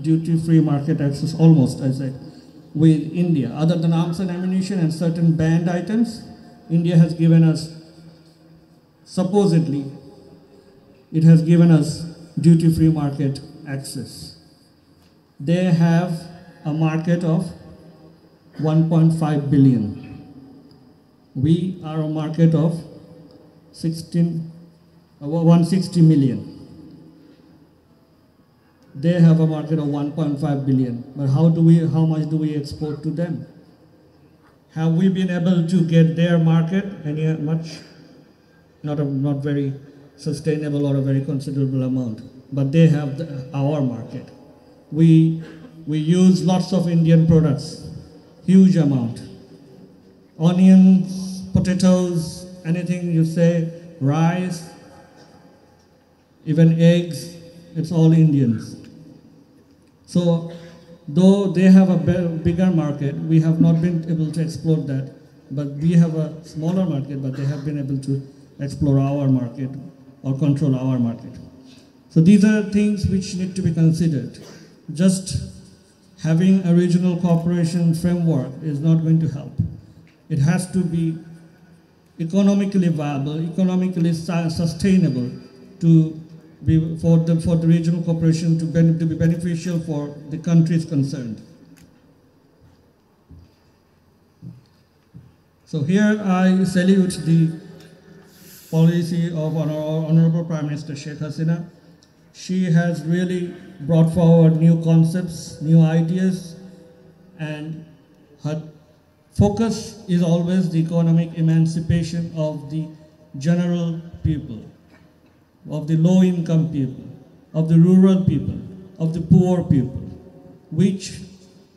duty-free market access, almost, I said, with India. Other than arms and ammunition and certain banned items, India has given us, supposedly, it has given us duty-free market access. They have a market of 1.5 billion. We are a market of 160 million. They have a market of 1.5 billion. But how much do we export to them? Have we been able to get their market any much? Not very sustainable or a very considerable amount. But they have our market. We use lots of Indian products, huge amount. Onions, potatoes, anything you say, rice, even eggs, it's all Indians. So, though they have a bigger market, we have not been able to exploit that. But we have a smaller market, but they have been able to explore our market or control our market. So these are things which need to be considered. Just having a regional cooperation framework is not going to help. It has to be economically viable, economically sustainable for the regional cooperation to be beneficial for the countries concerned. So here I salute the policy of our Honorable Prime Minister Sheikh Hasina. She has really brought forward new concepts, new ideas, and her focus is always the economic emancipation of the general people, of the low-income people, of the rural people, of the poor people, which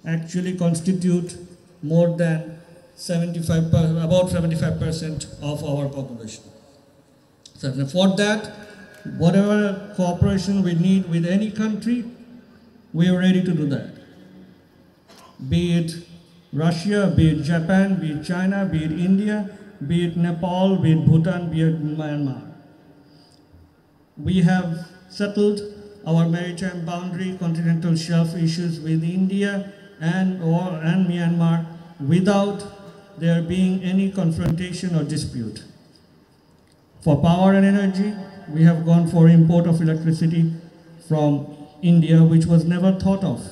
actually constitute more than about 75% of our population. So for that, whatever cooperation we need with any country, we are ready to do that. Be it Russia, be it Japan, be it China, be it India, be it Nepal, be it Bhutan, be it Myanmar. We have settled our maritime boundary, continental shelf issues with India and Myanmar without there being any confrontation or dispute. For power and energy, we have gone for import of electricity from India, which was never thought of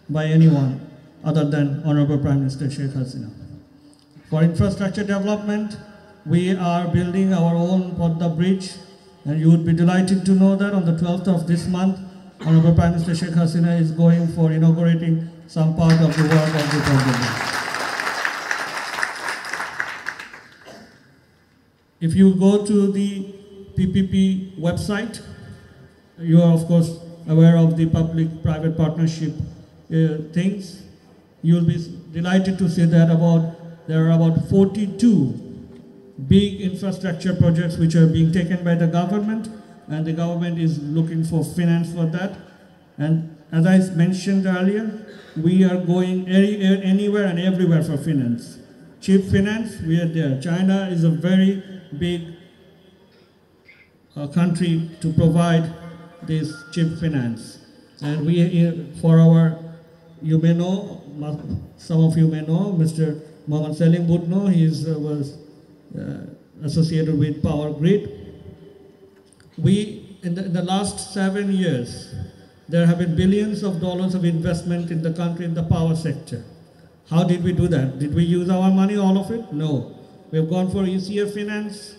by anyone other than Honorable Prime Minister Sheikh Hasina. For infrastructure development, we are building our own Podda Bridge, and you would be delighted to know that on the 12th of this month, Honorable Prime Minister Sheikh Hasina is going for inaugurating some part of the work of the Podda Bridge. If you go to the PPP website, you are of course aware of the public-private partnership things. You will be delighted to see that there are about 42 big infrastructure projects which are being taken by the government, and the government is looking for finance for that. And as I mentioned earlier, we are going anywhere and everywhere for finance. Cheap finance, we are there. China is a very big country to provide this cheap finance. And you may know, some of you may know, Mr. Mohammad Salim Bhutno, he was associated with Power Grid. In the last 7 years, there have been billions of dollars of investment in the country in the power sector. How did we do that? Did we use our money, all of it? No. We have gone for ECF finance,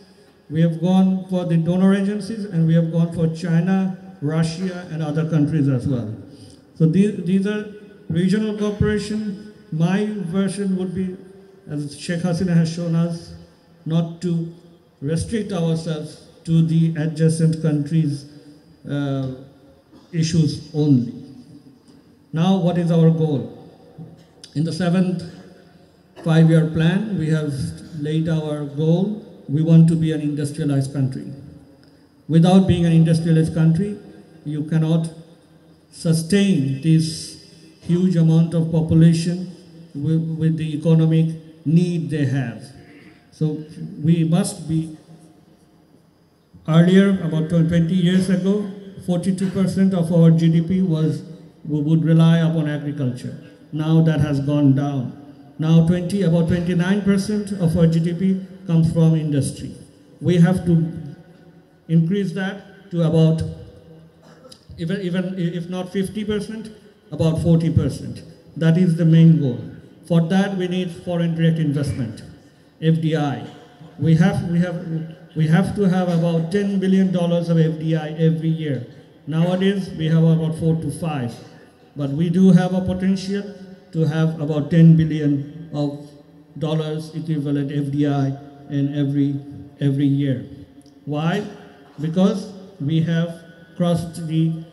we have gone for the donor agencies, and we have gone for China, Russia, and other countries as well. So these are regional cooperation. My version would be, as Sheikh Hasina has shown us, not to restrict ourselves to the adjacent countries' issues only. Now, what is our goal? In the 7th 5-year plan, we have laid our goal. We want to be an industrialized country. Without being an industrialized country, you cannot sustain this huge amount of population with the economic need they have. So we must be, earlier, about 20 years ago, 42% of our GDP was we would rely upon agriculture. Now that has gone down. Now about 29% of our GDP comes from industry. We have to increase that to about, even if not 50%, about 40%. That is the main goal. For that, we need foreign direct investment, FDI. We have to have about $10 billion of FDI every year. Nowadays, we have about 4 to 5, but we do have a potential to have about $10 billion of dollars equivalent FDI in every year. Why? Because we have crossed the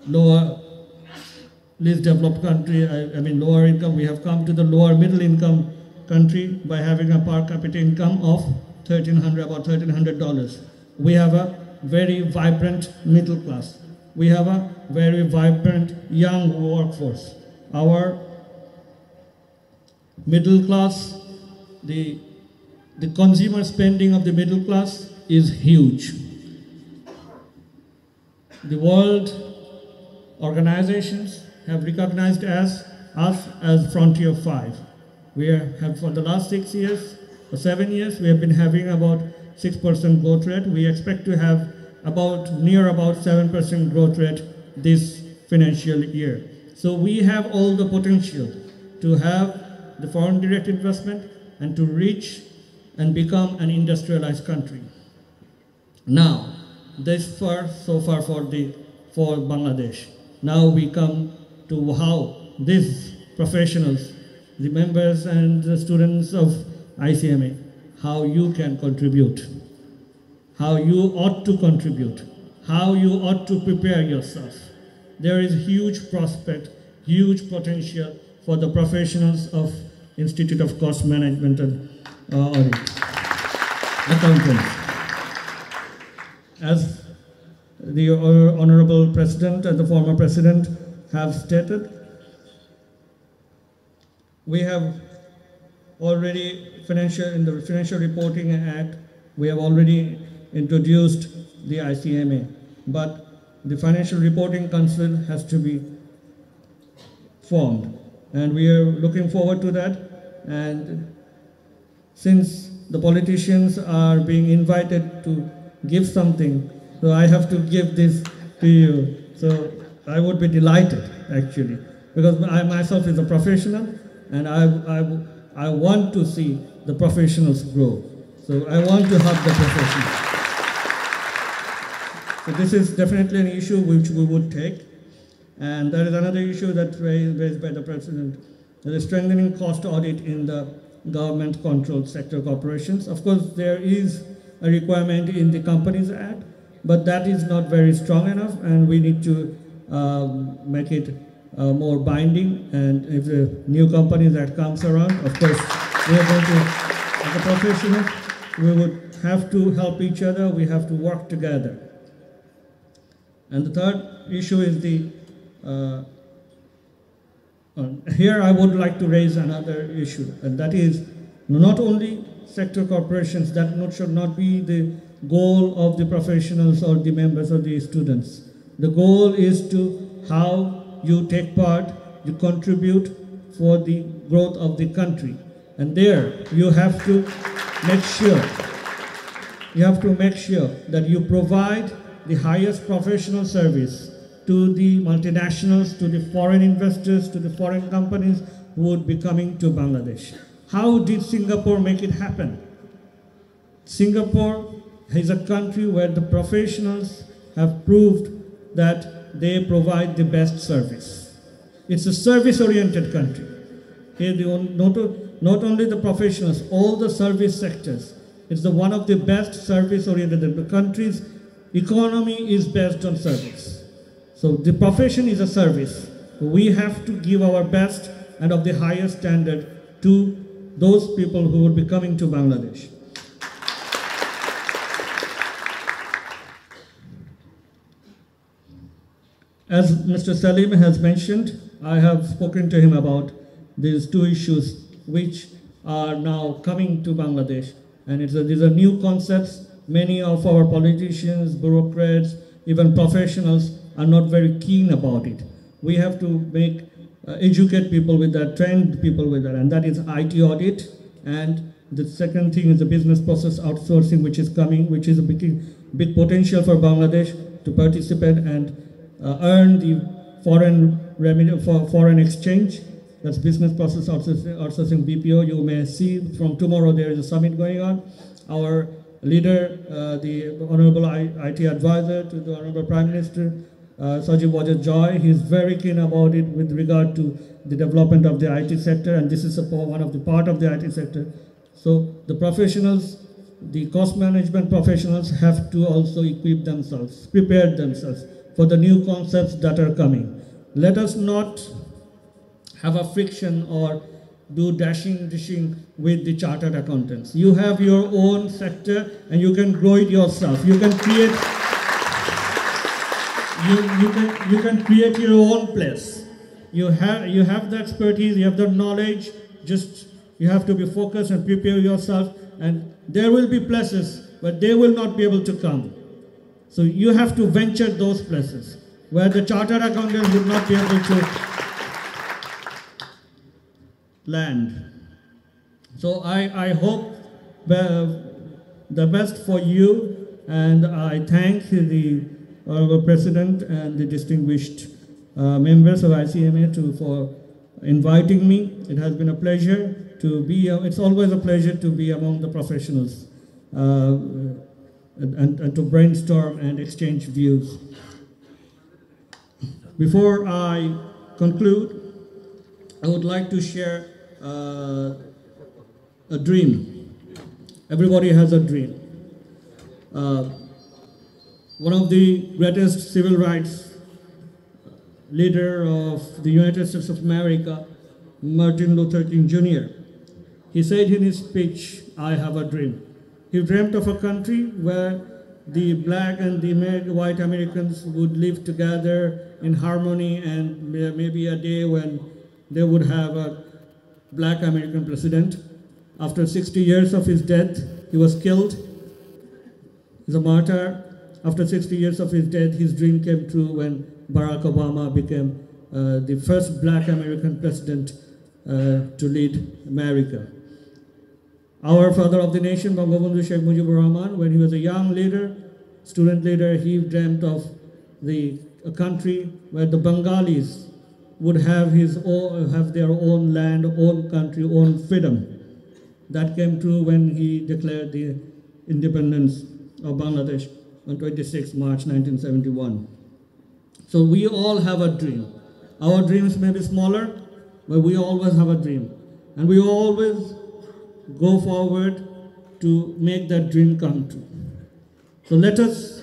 lower least developed country, lower income. We have come to the lower middle income country by having a per capita income of about $1,300. We have a very vibrant middle class. We have a very vibrant young workforce. Our middle class, the consumer spending of the middle class is huge. The world organizations have recognized us as Frontier 5. We have, for the last 6 years or 7 years, we have been having about 6% growth rate. We expect to have near about 7% growth rate this financial year. So we have all the potential to have the foreign direct investment and to reach and become an industrialized country. Now, so far for Bangladesh. Now we come to how these professionals, the members and the students of ICMA, how you can contribute, how you ought to contribute, how you ought to prepare yourself. There is huge prospect, huge potential for the professionals of Institute of Cost Management and Audit, accountants. As the Honorable President and the former President have stated, we have already, in the Financial Reporting Act, we have already introduced the ICMA, but the Financial Reporting Council has to be formed, and we are looking forward to that. And since the politicians are being invited to give something, so I have to give this to you. So I would be delighted, actually, because I myself is a professional, and I want to see the professionals grow. So I want to help the professionals. So this is definitely an issue which we would take. And there is another issue that's raised by the President, the strengthening cost audit in the government-controlled sector corporations. Of course, there is a requirement in the Companies Act, but that is not very strong enough, and we need to make it more binding. And if the new Companies Act comes around, of course, we are going to, as a professional, we would have to help each other, we have to work together. And the third issue is here I would like to raise another issue, and that is not only sector corporations, that should not be the goal of the professionals or the members or the students. The goal is to how you take part, you contribute for the growth of the country. And there you have to make sure, that you provide the highest professional service to the multinationals, to the foreign investors, to the foreign companies who would be coming to Bangladesh. How did Singapore make it happen? Singapore is a country where the professionals have proved that they provide the best service. It's a service-oriented country. Here, not only the professionals, all the service sectors. It's one of the best service-oriented. The country's economy is based on service. So the profession is a service. We have to give our best and of the highest standard to those people who will be coming to Bangladesh. As Mr. Salim has mentioned, I have spoken to him about these two issues which are now coming to Bangladesh. And these are new concepts. Many of our politicians, bureaucrats, even professionals are not very keen about it. We have to make educate people with that, train people with that, and that is IT audit. And the second thing is the business process outsourcing, which is coming, which is a big potential for Bangladesh to participate and earn the foreign revenue for foreign exchange. That's business process outsourcing BPO. You may see from tomorrow there is a summit going on. Our leader, the Honorable IT Advisor to the Honorable Prime Minister, Sajib Wajid Joy, he's very keen about it with regard to the development of the IT sector, and this is one of the part of the IT sector. So the professionals, the cost management professionals have to also equip themselves, prepare themselves for the new concepts that are coming. Let us not have a friction or do dishing with the chartered accountants. You have your own sector and you can grow it yourself. You can create you can create your own place. You have the expertise, you have the knowledge, just you have to be focused and prepare yourself, and there will be places where they will not be able to come. So you have to venture those places where the chartered accountants would not be able to land. So I hope the best for you, and I thank the Honorable President and the distinguished members of ICMA for inviting me. It has been a pleasure to be, it's always a pleasure to be among the professionals and to brainstorm and exchange views. Before I conclude, I would like to share a dream. Everybody has a dream. One of the greatest civil rights leader of the United States of America, Martin Luther King Jr., he said in his speech, "I have a dream." He dreamt of a country where the black and the white Americans would live together in harmony, and maybe a day when they would have a black American president. After 60 years of his death, he was killed. He's a martyr. After 60 years of his death, his dream came true when Barack Obama became the first black American president to lead America. Our father of the nation, Bangabandhu Sheikh Mujibur Rahman, when he was a young leader, student leader, he dreamt of a country where the Bengalis would have their own land, own country, own freedom. That came true when he declared the independence of Bangladesh on 26 March 1971. So we all have a dream. Our dreams may be smaller, but we always have a dream. And we always go forward to make that dream come true. So let us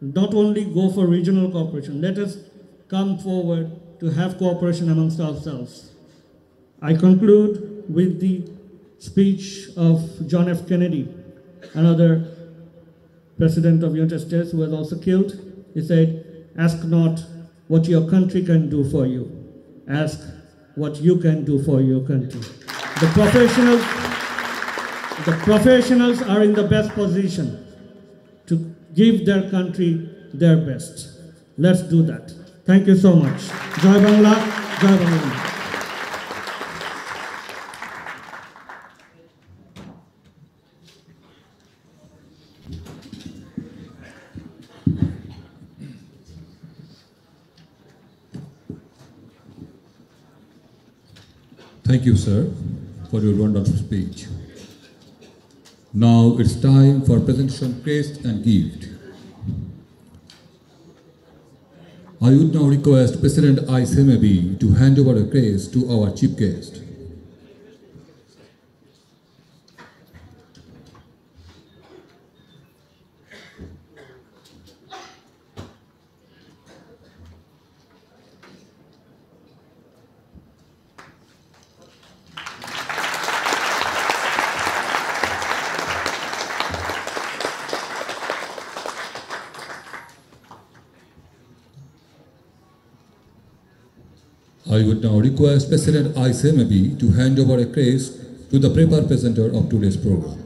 not only go for regional cooperation, let us come forward to have cooperation amongst ourselves. I conclude with the speech of John F. Kennedy, another president of the United States who was also killed. He said, "Ask not what your country can do for you. Ask what you can do for your country." The professionals are in the best position to give their country their best. Let's do that. Thank you so much. Jai Bangla, Jai Bangla. Thank you, sir, for your wonderful speech. Now it's time for presentation, crest and gift. I would now request President ICMAB to hand over the crest to our chief guest. I would now request President ICMAB to hand over a crest to the proper presenter of today's program.